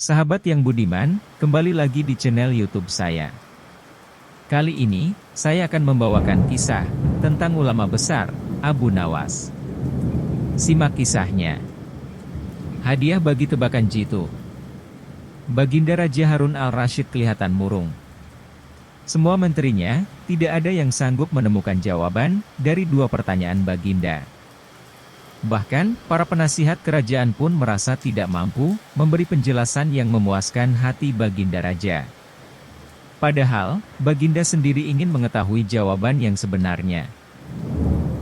Sahabat yang budiman, kembali lagi di channel YouTube saya. Kali ini, saya akan membawakan kisah tentang ulama besar, Abu Nawas. Simak kisahnya. Hadiah bagi tebakan jitu. Baginda Raja Harun al-Rashid kelihatan murung. Semua menterinya, tidak ada yang sanggup menemukan jawaban dari dua pertanyaan Baginda. Bahkan, para penasihat kerajaan pun merasa tidak mampu memberi penjelasan yang memuaskan hati Baginda Raja. Padahal, Baginda sendiri ingin mengetahui jawaban yang sebenarnya.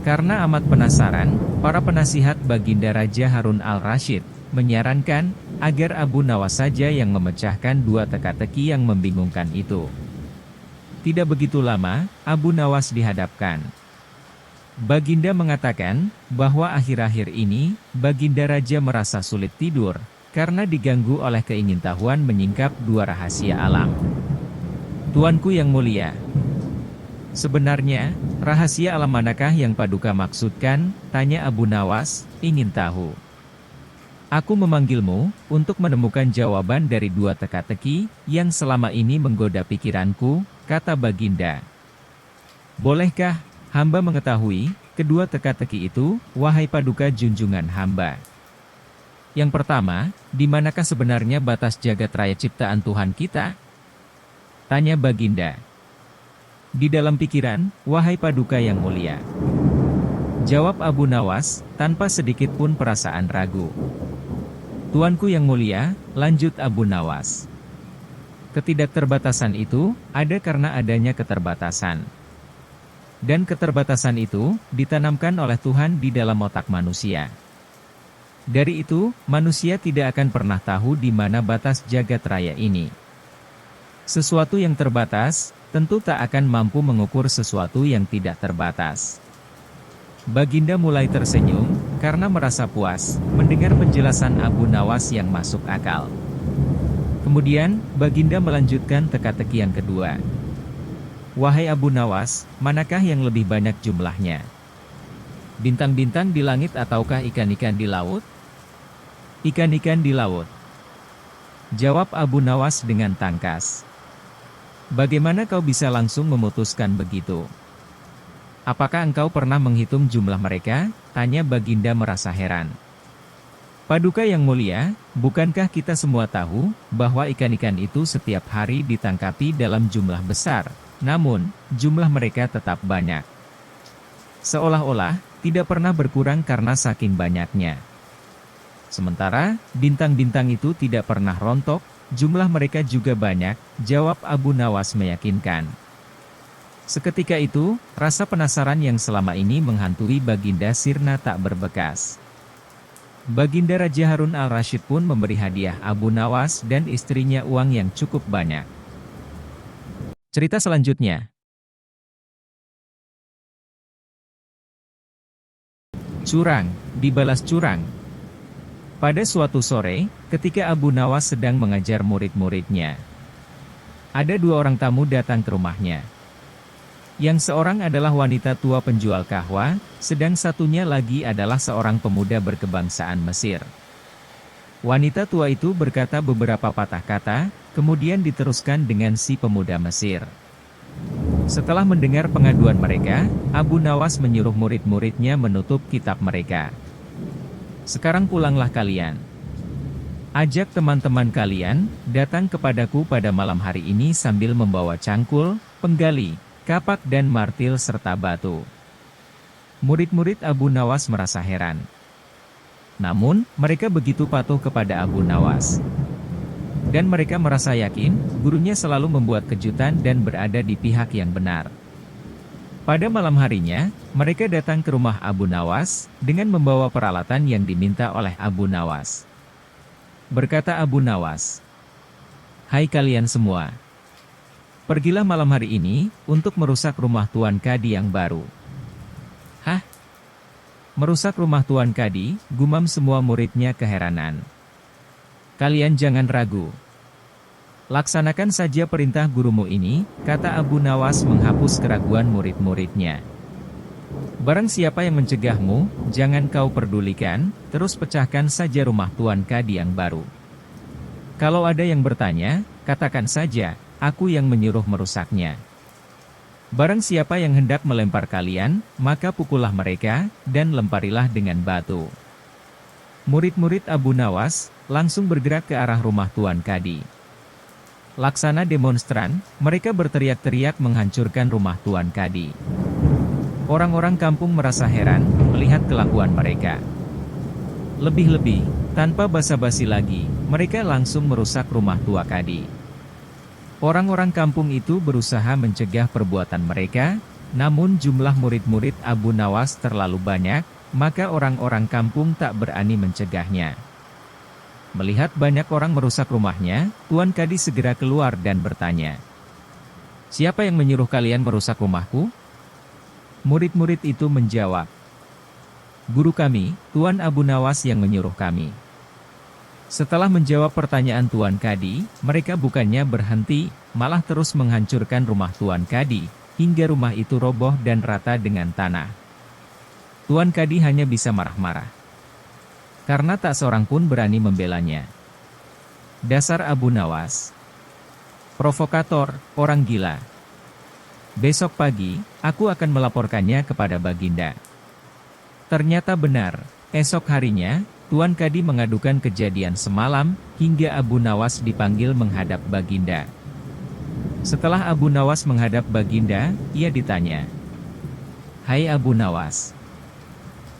Karena amat penasaran, para penasihat Baginda Raja Harun al-Rashid menyarankan agar Abu Nawas saja yang memecahkan dua teka-teki yang membingungkan itu. Tidak begitu lama, Abu Nawas dihadapkan. Baginda mengatakan bahwa akhir-akhir ini, Baginda Raja merasa sulit tidur, karena diganggu oleh keingintahuan menyingkap dua rahasia alam. Tuanku yang mulia, sebenarnya, rahasia alam manakah yang Paduka maksudkan? Tanya Abu Nawas, ingin tahu. Aku memanggilmu, untuk menemukan jawaban dari dua teka-teki, yang selama ini menggoda pikiranku, kata Baginda. Bolehkah hamba mengetahui kedua teka-teki itu, wahai Paduka junjungan hamba? Yang pertama, di manakah sebenarnya batas jagat raya ciptaan Tuhan kita? Tanya Baginda. Di dalam pikiran, wahai Paduka yang mulia. Jawab Abu Nawas, tanpa sedikit pun perasaan ragu. Tuanku yang mulia, lanjut Abu Nawas. Ketidakterbatasan itu, ada karena adanya keterbatasan. Dan keterbatasan itu, ditanamkan oleh Tuhan di dalam otak manusia. Dari itu, manusia tidak akan pernah tahu di mana batas jagat raya ini. Sesuatu yang terbatas, tentu tak akan mampu mengukur sesuatu yang tidak terbatas. Baginda mulai tersenyum, karena merasa puas, mendengar penjelasan Abu Nawas yang masuk akal. Kemudian, Baginda melanjutkan teka-teki yang kedua. Wahai Abu Nawas, manakah yang lebih banyak jumlahnya? Bintang-bintang di langit ataukah ikan-ikan di laut? Ikan-ikan di laut. Jawab Abu Nawas dengan tangkas. Bagaimana kau bisa langsung memutuskan begitu? Apakah engkau pernah menghitung jumlah mereka? Tanya Baginda merasa heran. Paduka yang mulia, bukankah kita semua tahu bahwa ikan-ikan itu setiap hari ditangkapi dalam jumlah besar? Namun, jumlah mereka tetap banyak. Seolah-olah, tidak pernah berkurang karena saking banyaknya. Sementara, bintang-bintang itu tidak pernah rontok, jumlah mereka juga banyak, jawab Abu Nawas meyakinkan. Seketika itu, rasa penasaran yang selama ini menghantui Baginda sirna tak berbekas. Baginda Raja Harun al-Rashid pun memberi hadiah Abu Nawas dan istrinya uang yang cukup banyak. Cerita selanjutnya. Curang, dibalas curang. Pada suatu sore, ketika Abu Nawas sedang mengajar murid-muridnya, ada dua orang tamu datang ke rumahnya. Yang seorang adalah wanita tua penjual kahwa, sedang satunya lagi adalah seorang pemuda berkebangsaan Mesir. Wanita tua itu berkata beberapa patah kata, kemudian diteruskan dengan si pemuda Mesir. Setelah mendengar pengaduan mereka, Abu Nawas menyuruh murid-muridnya menutup kitab mereka. Sekarang pulanglah kalian. Ajak teman-teman kalian, datang kepadaku pada malam hari ini sambil membawa cangkul, penggali, kapak dan martil serta batu. Murid-murid Abu Nawas merasa heran. Namun, mereka begitu patuh kepada Abu Nawas. Dan mereka merasa yakin, gurunya selalu membuat kejutan dan berada di pihak yang benar. Pada malam harinya, mereka datang ke rumah Abu Nawas, dengan membawa peralatan yang diminta oleh Abu Nawas. Berkata Abu Nawas, "Hai kalian semua, pergilah malam hari ini, untuk merusak rumah Tuan Kadi yang baru." Hah? Merusak rumah Tuan Kadi, gumam semua muridnya keheranan. Kalian jangan ragu. Laksanakan saja perintah gurumu ini, kata Abu Nawas menghapus keraguan murid-muridnya. Barang siapa yang mencegahmu, jangan kau perdulikan, terus pecahkan saja rumah Tuan Kadi yang baru. Kalau ada yang bertanya, katakan saja, aku yang menyuruh merusaknya. Barang siapa yang hendak melempar kalian, maka pukullah mereka, dan lemparilah dengan batu. Murid-murid Abu Nawas langsung bergerak ke arah rumah Tuan Kadi. Laksana demonstran, mereka berteriak-teriak menghancurkan rumah Tuan Kadi. Orang-orang kampung merasa heran melihat kelakuan mereka. Lebih-lebih, tanpa basa-basi lagi, mereka langsung merusak rumah Tua Kadi. Orang-orang kampung itu berusaha mencegah perbuatan mereka, namun jumlah murid-murid Abu Nawas terlalu banyak, maka orang-orang kampung tak berani mencegahnya. Melihat banyak orang merusak rumahnya, Tuan Kadi segera keluar dan bertanya, "Siapa yang menyuruh kalian merusak rumahku?" Murid-murid itu menjawab, "Guru kami, Tuan Abu Nawas yang menyuruh kami." Setelah menjawab pertanyaan Tuan Kadi, mereka bukannya berhenti, malah terus menghancurkan rumah Tuan Kadi, hingga rumah itu roboh dan rata dengan tanah. Tuan Kadi hanya bisa marah-marah. Karena tak seorang pun berani membelanya. Dasar Abu Nawas. Provokator, orang gila. Besok pagi, aku akan melaporkannya kepada Baginda. Ternyata benar, esok harinya, Tuan Kadi mengadukan kejadian semalam, hingga Abu Nawas dipanggil menghadap Baginda. Setelah Abu Nawas menghadap Baginda, ia ditanya, "Hai Abu Nawas,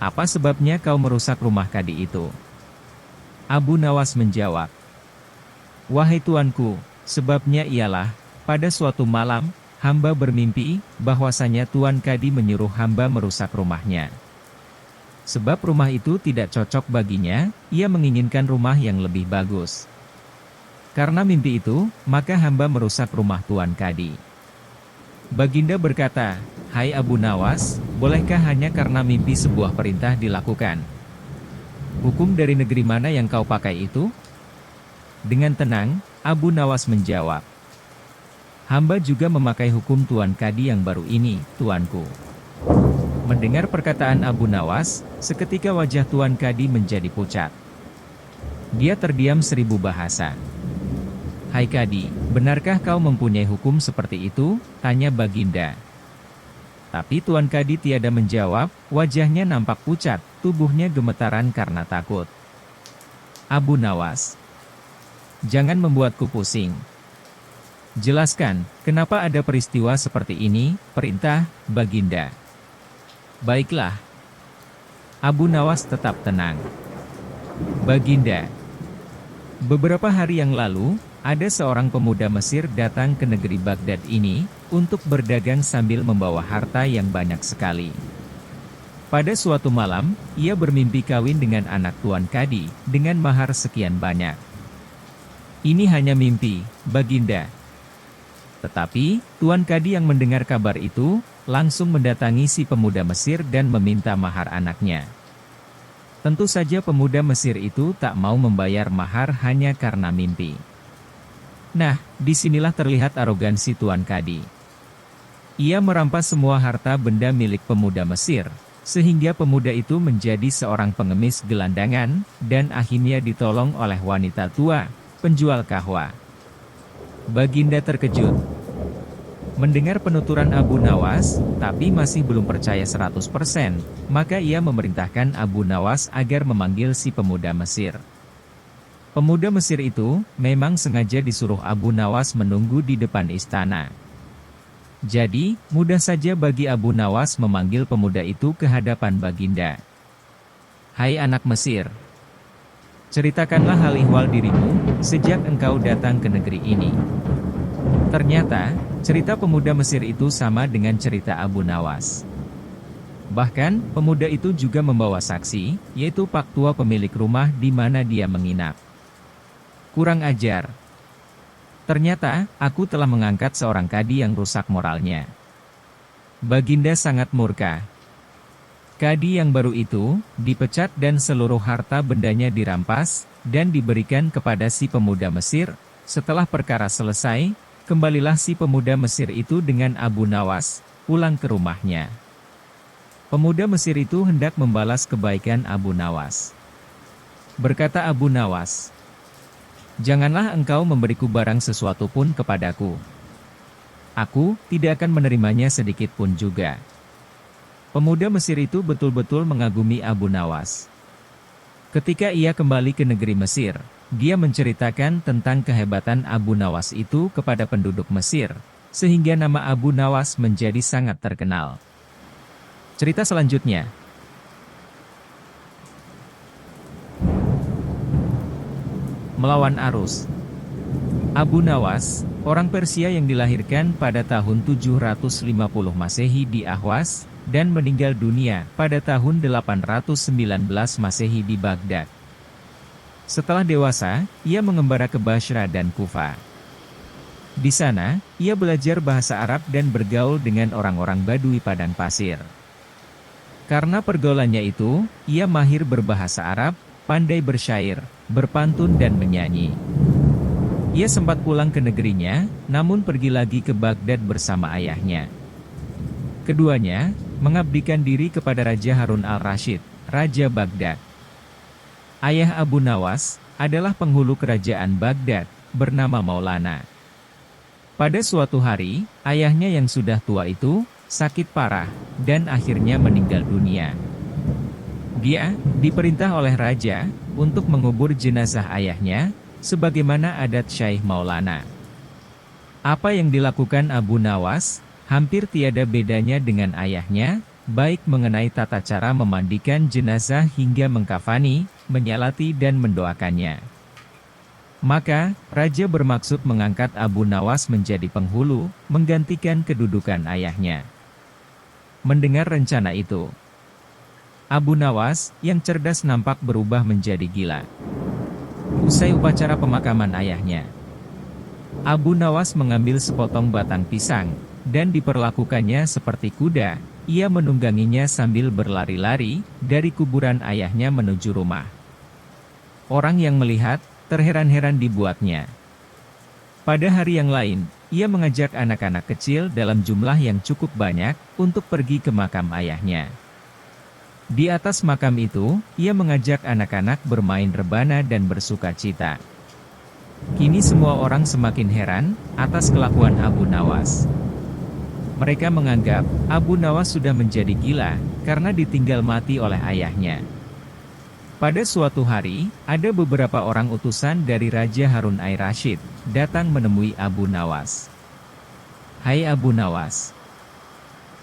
apa sebabnya kau merusak rumah Kadi itu?" Abu Nawas menjawab, "Wahai tuanku, sebabnya ialah, pada suatu malam, hamba bermimpi, bahwasanya Tuan Kadi menyuruh hamba merusak rumahnya. Sebab rumah itu tidak cocok baginya, ia menginginkan rumah yang lebih bagus. Karena mimpi itu, maka hamba merusak rumah Tuan Kadi." Baginda berkata, "Hai Abu Nawas, bolehkah hanya karena mimpi sebuah perintah dilakukan? Hukum dari negeri mana yang kau pakai itu?" Dengan tenang, Abu Nawas menjawab, "Hamba juga memakai hukum Tuan Kadi yang baru ini, tuanku." Mendengar perkataan Abu Nawas, seketika wajah Tuan Kadi menjadi pucat. Dia terdiam 1000 bahasa. "Hai Kadi, benarkah kau mempunyai hukum seperti itu?" tanya Baginda. Tapi Tuan Kadi tiada menjawab, wajahnya nampak pucat, tubuhnya gemetaran karena takut. "Abu Nawas, jangan membuatku pusing. Jelaskan, kenapa ada peristiwa seperti ini?" perintah Baginda. "Baiklah." Abu Nawas tetap tenang. "Baginda, beberapa hari yang lalu, ada seorang pemuda Mesir datang ke negeri Baghdad ini, untuk berdagang sambil membawa harta yang banyak sekali. Pada suatu malam, ia bermimpi kawin dengan anak Tuan Kadi, dengan mahar sekian banyak. Ini hanya mimpi, Baginda." Tetapi, Tuan Kadi yang mendengar kabar itu, langsung mendatangi si pemuda Mesir dan meminta mahar anaknya. Tentu saja pemuda Mesir itu tak mau membayar mahar hanya karena mimpi. Nah, disinilah terlihat arogansi Tuan Kadi. Ia merampas semua harta benda milik pemuda Mesir, sehingga pemuda itu menjadi seorang pengemis gelandangan, dan akhirnya ditolong oleh wanita tua, penjual kahwa. Baginda terkejut. Mendengar penuturan Abu Nawas, tapi masih belum percaya 100%, maka ia memerintahkan Abu Nawas agar memanggil si pemuda Mesir. Pemuda Mesir itu, memang sengaja disuruh Abu Nawas menunggu di depan istana. Jadi, mudah saja bagi Abu Nawas memanggil pemuda itu ke hadapan Baginda. "Hai anak Mesir, ceritakanlah hal ihwal dirimu, sejak engkau datang ke negeri ini." Ternyata, cerita pemuda Mesir itu sama dengan cerita Abu Nawas. Bahkan, pemuda itu juga membawa saksi, yaitu Pak Tua pemilik rumah di mana dia menginap. Kurang ajar. Ternyata, aku telah mengangkat seorang kadi yang rusak moralnya. Baginda sangat murka. Kadi yang baru itu, dipecat dan seluruh harta bendanya dirampas, dan diberikan kepada si pemuda Mesir. Setelah perkara selesai, kembalilah si pemuda Mesir itu dengan Abu Nawas, pulang ke rumahnya. Pemuda Mesir itu hendak membalas kebaikan Abu Nawas. Berkata Abu Nawas, Janganlah engkau memberiku barang sesuatu pun kepadaku. Aku tidak akan menerimanya sedikit pun juga. Pemuda Mesir itu betul-betul mengagumi Abu Nawas. Ketika ia kembali ke negeri Mesir, dia menceritakan tentang kehebatan Abu Nawas itu kepada penduduk Mesir, sehingga nama Abu Nawas menjadi sangat terkenal. Cerita selanjutnya. Melawan arus. Abu Nawas, orang Persia yang dilahirkan pada tahun 750 Masehi di Ahwas, dan meninggal dunia pada tahun 819 Masehi di Baghdad. Setelah dewasa, ia mengembara ke Basra dan Kufa. Di sana, ia belajar bahasa Arab dan bergaul dengan orang-orang Badui padang pasir. Karena pergaulannya itu, ia mahir berbahasa Arab, pandai bersyair, berpantun dan menyanyi. Ia sempat pulang ke negerinya, namun pergi lagi ke Baghdad bersama ayahnya. Keduanya mengabdikan diri kepada Raja Harun al-Rashid, Raja Baghdad. Ayah Abu Nawas adalah penghulu kerajaan Baghdad, bernama Maulana. Pada suatu hari, ayahnya yang sudah tua itu sakit parah dan akhirnya meninggal dunia. Dia diperintah oleh raja untuk mengubur jenazah ayahnya, sebagaimana adat Syekh Maulana. Apa yang dilakukan Abu Nawas hampir tiada bedanya dengan ayahnya, baik mengenai tata cara memandikan jenazah hingga mengkafani, menyalati dan mendoakannya. Maka, raja bermaksud mengangkat Abu Nawas menjadi penghulu, menggantikan kedudukan ayahnya. Mendengar rencana itu, Abu Nawas, yang cerdas nampak berubah menjadi gila. Usai upacara pemakaman ayahnya, Abu Nawas mengambil sepotong batang pisang, dan diperlakukannya seperti kuda, ia menungganginya sambil berlari-lari, dari kuburan ayahnya menuju rumah. Orang yang melihat, terheran-heran dibuatnya. Pada hari yang lain, ia mengajak anak-anak kecil dalam jumlah yang cukup banyak, untuk pergi ke makam ayahnya. Di atas makam itu, ia mengajak anak-anak bermain rebana dan bersuka cita. Kini semua orang semakin heran atas kelakuan Abu Nawas. Mereka menganggap Abu Nawas sudah menjadi gila karena ditinggal mati oleh ayahnya. Pada suatu hari, ada beberapa orang utusan dari Raja Harun al-Rashid datang menemui Abu Nawas. "Hai Abu Nawas,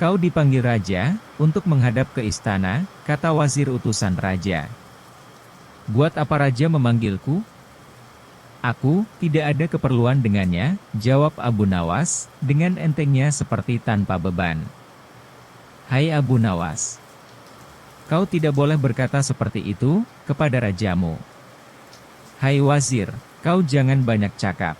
kau dipanggil raja untuk menghadap ke istana," kata wazir utusan raja. "Buat apa raja memanggilku?" "Aku tidak ada keperluan dengannya," jawab Abu Nawas, dengan entengnya seperti tanpa beban. "Hai Abu Nawas, kau tidak boleh berkata seperti itu kepada rajamu. Hai wazir, kau jangan banyak cakap.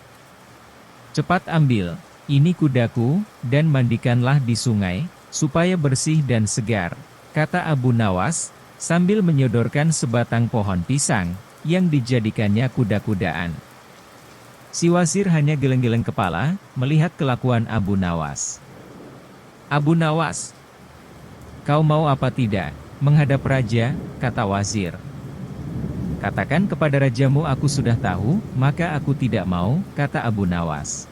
Cepat ambil ini kudaku, dan mandikanlah di sungai, supaya bersih dan segar," kata Abu Nawas, sambil menyodorkan sebatang pohon pisang, yang dijadikannya kuda-kudaan. Si wazir hanya geleng-geleng kepala, melihat kelakuan Abu Nawas. "Abu Nawas, kau mau apa tidak menghadap raja?" kata wazir. "Katakan kepada rajamu aku sudah tahu, maka aku tidak mau," kata Abu Nawas.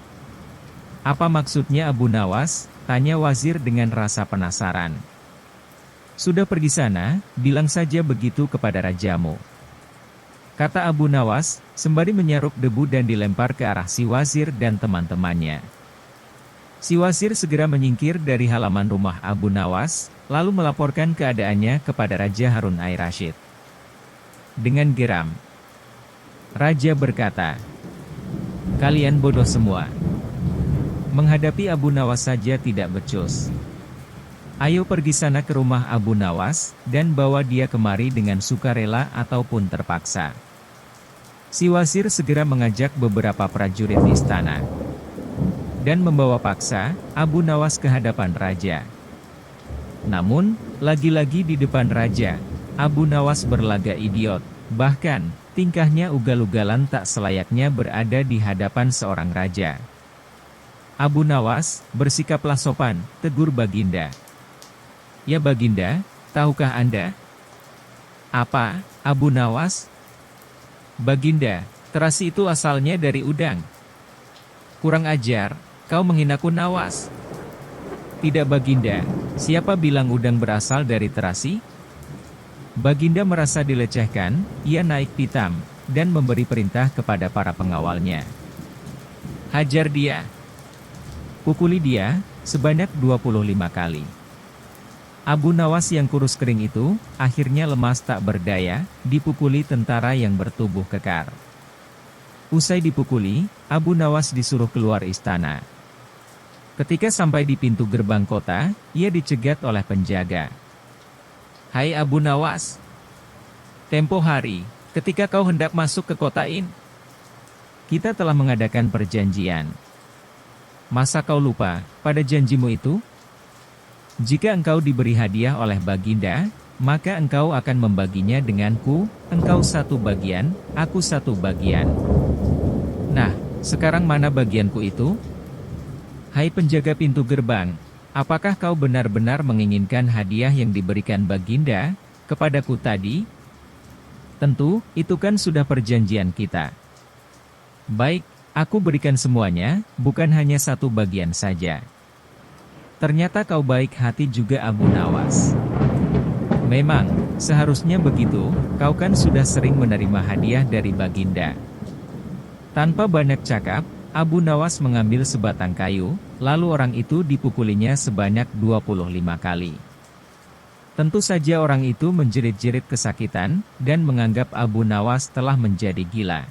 "Apa maksudnya Abu Nawas?" tanya wazir dengan rasa penasaran. "Sudah pergi sana, bilang saja begitu kepada rajamu," kata Abu Nawas, sembari menyaruk debu dan dilempar ke arah si wazir dan teman-temannya. Si wazir segera menyingkir dari halaman rumah Abu Nawas, lalu melaporkan keadaannya kepada Raja Harun al-Rashid. Dengan geram, raja berkata, "Kalian bodoh semua. Menghadapi Abu Nawas saja tidak becus. Ayo pergi sana ke rumah Abu Nawas, dan bawa dia kemari dengan sukarela ataupun terpaksa." Si wazir segera mengajak beberapa prajurit istana, dan membawa paksa Abu Nawas ke hadapan raja. Namun, lagi-lagi di depan raja, Abu Nawas berlaga idiot, bahkan, tingkahnya ugal-ugalan tak selayaknya berada di hadapan seorang raja. "Abu Nawas, bersikaplah sopan," tegur Baginda. "Ya Baginda, tahukah Anda?" "Apa, Abu Nawas?" "Baginda, Terasi itu asalnya dari udang. Kurang ajar, kau menghinaku Nawas. Tidak Baginda, siapa bilang udang berasal dari terasi? Baginda merasa dilecehkan, ia naik pitam, dan memberi perintah kepada para pengawalnya. Hajar dia. Pukuli dia, sebanyak 25 kali. Abu Nawas yang kurus kering itu, akhirnya lemas tak berdaya, dipukuli tentara yang bertubuh kekar. Usai dipukuli, Abu Nawas disuruh keluar istana. Ketika sampai di pintu gerbang kota, ia dicegat oleh penjaga. Hai Abu Nawas, tempo hari, ketika kau hendak masuk ke kota ini, kita telah mengadakan perjanjian. Masa kau lupa pada janjimu itu? Jika engkau diberi hadiah oleh Baginda, maka engkau akan membaginya denganku, engkau satu bagian, aku satu bagian. Nah, sekarang mana bagianku itu? Hai penjaga pintu gerbang, apakah kau benar-benar menginginkan hadiah yang diberikan Baginda kepadaku tadi? Tentu, itu kan sudah perjanjian kita. Baik, aku berikan semuanya, bukan hanya satu bagian saja. Ternyata kau baik hati juga Abu Nawas. Memang, seharusnya begitu, kau kan sudah sering menerima hadiah dari Baginda. Tanpa banyak cakap, Abu Nawas mengambil sebatang kayu, lalu orang itu dipukulinya sebanyak 25 kali. Tentu saja orang itu menjerit-jerit kesakitan, dan menganggap Abu Nawas telah menjadi gila.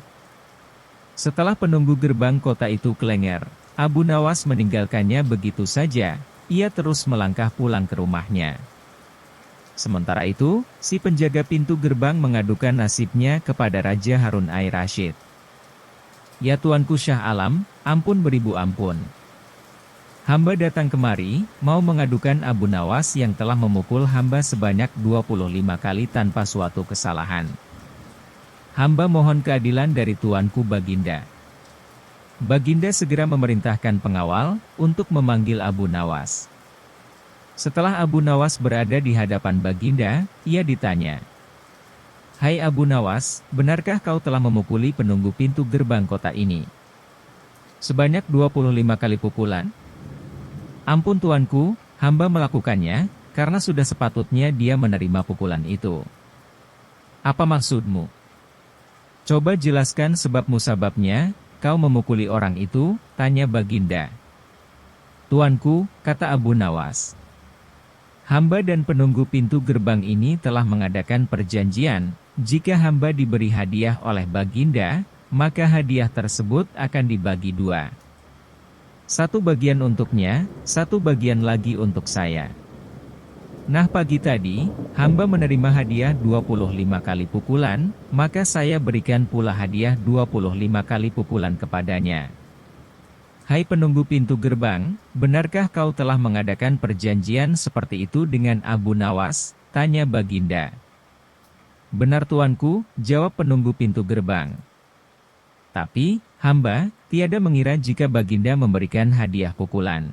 Setelah penunggu gerbang kota itu kelenger, Abu Nawas meninggalkannya begitu saja, ia terus melangkah pulang ke rumahnya. Sementara itu, si penjaga pintu gerbang mengadukan nasibnya kepada Raja Harun Ar-Rasyid. Ya Tuanku Syah Alam, ampun beribu ampun. Hamba datang kemari, mau mengadukan Abu Nawas yang telah memukul hamba sebanyak 25 kali tanpa suatu kesalahan. Hamba mohon keadilan dari Tuanku Baginda. Baginda segera memerintahkan pengawal untuk memanggil Abu Nawas. Setelah Abu Nawas berada di hadapan Baginda, ia ditanya. Hai Abu Nawas, benarkah kau telah memukuli penunggu pintu gerbang kota ini? Sebanyak 25 kali pukulan? Ampun Tuanku, hamba melakukannya, karena sudah sepatutnya dia menerima pukulan itu. Apa maksudmu? Coba jelaskan sebab musababnya, kau memukuli orang itu, tanya Baginda. Tuanku, kata Abu Nawas. Hamba dan penunggu pintu gerbang ini telah mengadakan perjanjian, jika hamba diberi hadiah oleh Baginda, maka hadiah tersebut akan dibagi dua. Satu bagian untuknya, satu bagian lagi untuk saya. Nah pagi tadi, hamba menerima hadiah 25 kali pukulan, maka saya berikan pula hadiah 25 kali pukulan kepadanya. Hai penunggu pintu gerbang, benarkah kau telah mengadakan perjanjian seperti itu dengan Abu Nawas? Tanya Baginda. Benar Tuanku, jawab penunggu pintu gerbang. Tapi, hamba tiada mengira jika Baginda memberikan hadiah pukulan.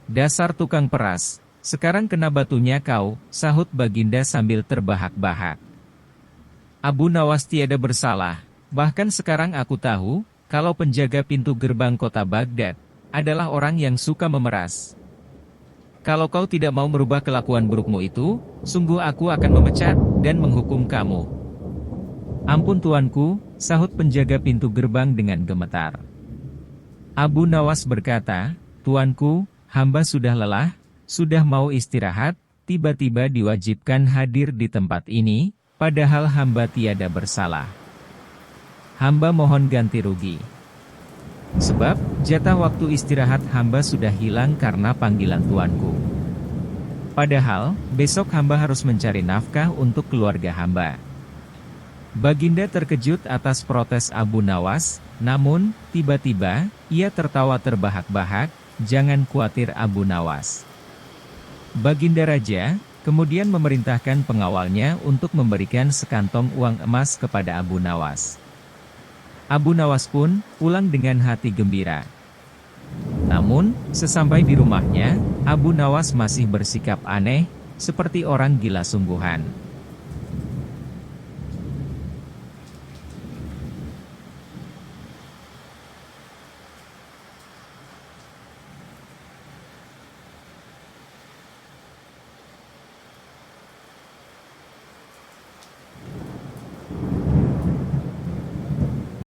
Dasar tukang peras, sekarang kena batunya kau, sahut Baginda sambil terbahak-bahak. Abu Nawas tiada bersalah, bahkan sekarang aku tahu, kalau penjaga pintu gerbang kota Baghdad, adalah orang yang suka memeras. Kalau kau tidak mau merubah kelakuan burukmu itu, sungguh aku akan memecat, dan menghukum kamu. Ampun Tuanku, sahut penjaga pintu gerbang dengan gemetar. Abu Nawas berkata, Tuanku, hamba sudah lelah, sudah mau istirahat, tiba-tiba diwajibkan hadir di tempat ini, padahal hamba tiada bersalah. Hamba mohon ganti rugi. Sebab, jatah waktu istirahat hamba sudah hilang karena panggilan Tuanku. Padahal, besok hamba harus mencari nafkah untuk keluarga hamba. Baginda terkejut atas protes Abu Nawas, namun, tiba-tiba, ia tertawa terbahak-bahak, jangan khawatir Abu Nawas. Baginda Raja, kemudian memerintahkan pengawalnya untuk memberikan sekantong uang emas kepada Abu Nawas. Abu Nawas pun pulang dengan hati gembira. Namun, sesampai di rumahnya, Abu Nawas masih bersikap aneh, seperti orang gila sungguhan.